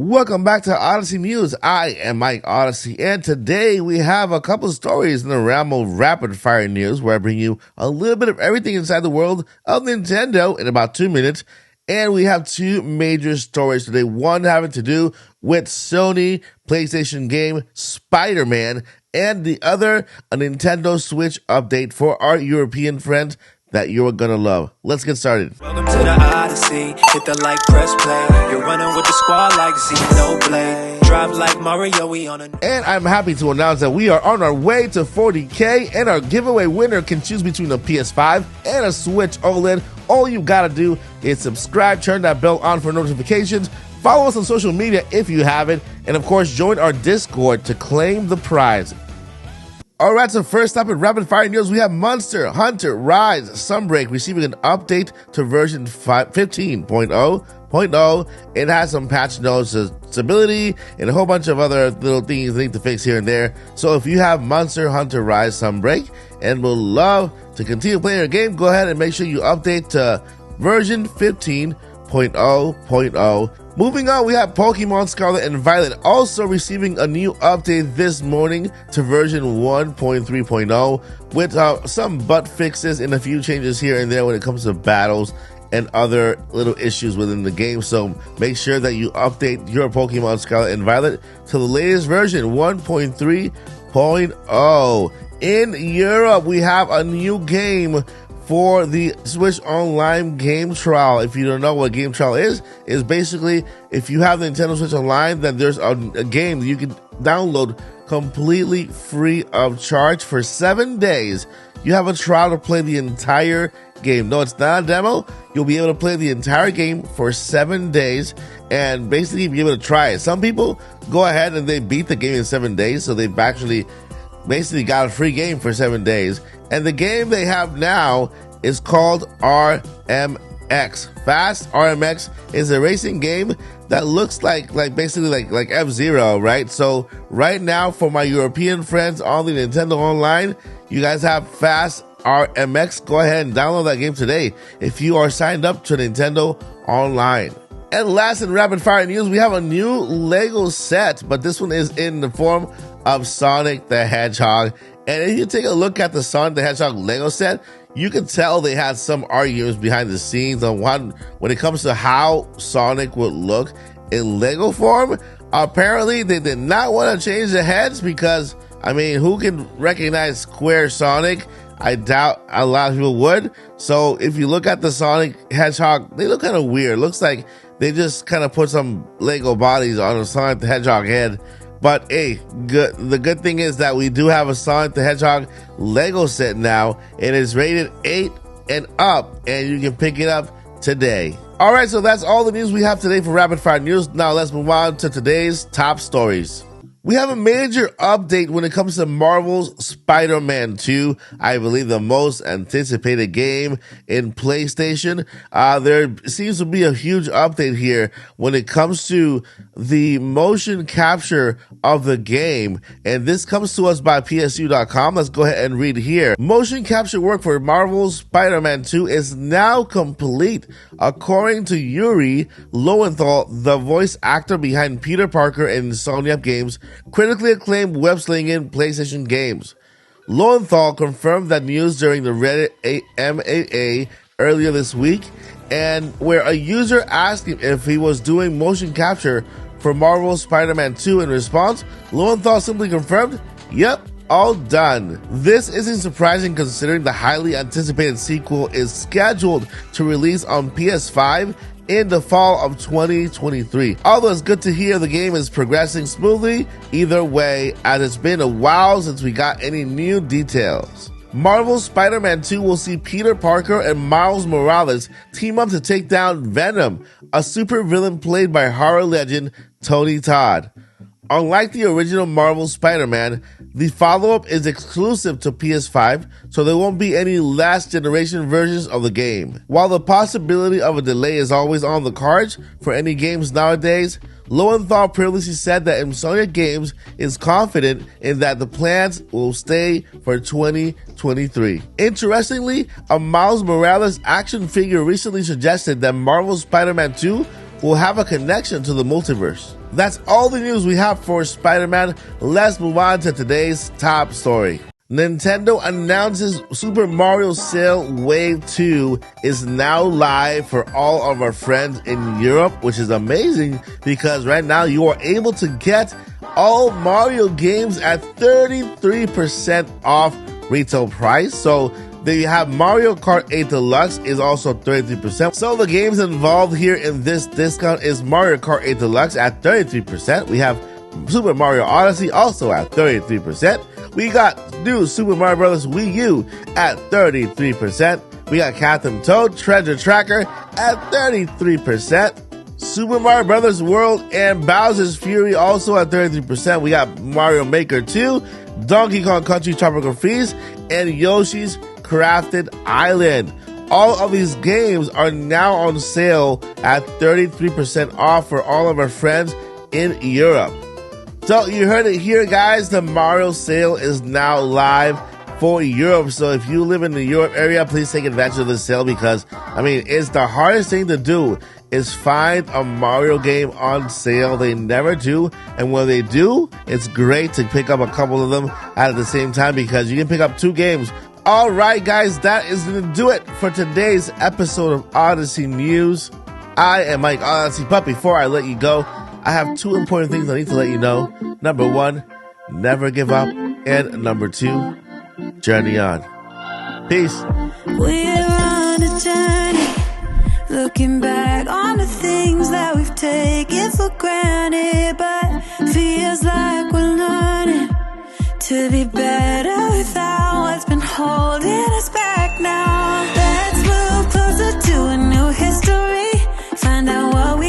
Welcome back to Odyssey News. I am Mike Odyssey, and today we have a couple of stories in the realm of rapid fire news where I bring you a little bit of everything inside the world of Nintendo in about 2 minutes. And we have two major stories today, one having to do with Sony PlayStation game Spider-Man, and the other a Nintendo Switch update for our European friends that you're gonna love. Let's get started. Welcome to the Odyssey. Hit the like, press play. You're running with the squad like Xenoblade. Drive like Mario, we on a... And I'm happy to announce that we are on our way to 40K, and our giveaway winner can choose between a PS5 and a Switch OLED. All you gotta do is subscribe, turn that bell on for notifications, follow us on social media if you haven't, and of course join our Discord to claim the prize. Alright, so first up in rapid fire news, we have Monster Hunter Rise Sunbreak receiving an update to version 15.0.0. It has some patch notes, stability, and a whole bunch of other little things they need to fix here and there. So if you have Monster Hunter Rise Sunbreak and would love to continue playing your game, go ahead and make sure you update to version 15.0.0. Moving on, we have Pokemon Scarlet and Violet also receiving a new update this morning to version 1.3.0 with some bug fixes and a few changes here and there when it comes to battles and other little issues within the game. So make sure that you update your Pokemon Scarlet and Violet to the latest version 1.3.0. In Europe, we have a new game for the Switch Online game trial. If you don't know what game trial is basically if you have the Nintendo Switch Online, then there's a game that you can download completely free of charge for 7 days. You have a trial to play the entire game. No, it's not a demo. You'll be able to play the entire game for 7 days and basically be able to try it. Some people go ahead and they beat the game in 7 days, so they've actually basically got a free game for 7 days. And the game they have now is called RMX. Fast RMX is a racing game that looks like F-Zero, right? So right now for my European friends on the Nintendo Online, you guys have Fast RMX. Go ahead and download that game today if you are signed up to Nintendo Online. And last in rapid fire news, we have a new Lego set, but this one is in the form of Sonic the Hedgehog. And if you take a look at the Sonic the Hedgehog Lego set, you can tell they had some arguments behind the scenes on when it comes to how Sonic would look in Lego form. Apparently, they did not want to change the heads because, I mean, who can recognize square Sonic? I doubt a lot of people would. So if you look at the Sonic Hedgehog, they look kind of weird. Looks like they just kind of put some Lego bodies on a Sonic the Hedgehog head. But hey, the good thing is that we do have a Sonic the Hedgehog Lego set now. It is rated 8 and up, and you can pick it up today. All right, so that's all the news we have today for Rapid Fire News. Now let's move on to today's top stories. We have a major update when it comes to Marvel's Spider-Man 2, I believe the most anticipated game in PlayStation. There seems to be a huge update here when it comes to the motion capture of the game, and this comes to us by PSU.com. Let's go ahead and read here. Motion capture work for Marvel's Spider-Man 2 is now complete, according to Yuri Lowenthal, the voice actor behind Peter Parker in Insomniac Games' critically acclaimed web-slinging PlayStation games. Lowenthal confirmed that news during the Reddit MAA earlier this week, and where a user asked him if he was doing motion capture for Marvel's Spider-Man 2. In response, Lowenthal simply confirmed, "Yep, all done." This isn't surprising considering the highly anticipated sequel is scheduled to release on PS5 in the fall of 2023. Although it's good to hear the game is progressing smoothly either way, as it's been a while since we got any new details. Marvel's Spider-Man 2 will see Peter Parker and Miles Morales team up to take down Venom, a supervillain played by horror legend Tony Todd. Unlike the original Marvel Spider-Man, the follow-up is exclusive to PS5, so there won't be any last generation versions of the game. While the possibility of a delay is always on the cards for any games nowadays, Lowenthal previously said that Insomniac Games is confident in that the plans will stay for 2023. Interestingly, a Miles Morales action figure recently suggested that Marvel's Spider-Man 2 will have a connection to the multiverse. That's all the news we have for Spider-Man. Let's move on to today's top story. Nintendo announces Super Mario Sale Wave 2 is now live for all of our friends in Europe, which is amazing because right now you are able to get all Mario games at 33% off retail price. So there you have Mario Kart 8 Deluxe is also 33%. So the games involved here in this discount is Mario Kart 8 Deluxe at 33%. We have Super Mario Odyssey also at 33%. We got new Super Mario Bros. Wii U at 33%. We got Captain Toad Treasure Tracker at 33%. Super Mario Bros. World and Bowser's Fury also at 33%. We got Mario Maker 2, Donkey Kong Country Tropical Freeze, and Yoshi's Crafted Island. All of these games are now on sale at 33% off for all of our friends in Europe. So you heard it here, guys. The Mario sale is now live for Europe. So if you live in the Europe area, please take advantage of this sale because, I mean, it's the hardest thing to do is find a Mario game on sale. They never do. And when they do, it's great to pick up a couple of them at the same time because you can pick up 2 games. All right, guys, that is going to do it for today's episode of Odyssey News. I am Mike Odyssey, but before I let you go, I have 2 important things I need to let you know. Number 1, never give up. And number 2, journey on. Peace. We're on a journey, looking back on the things that we've taken for granted, but feels like we're learning to be better without what's been holding us back.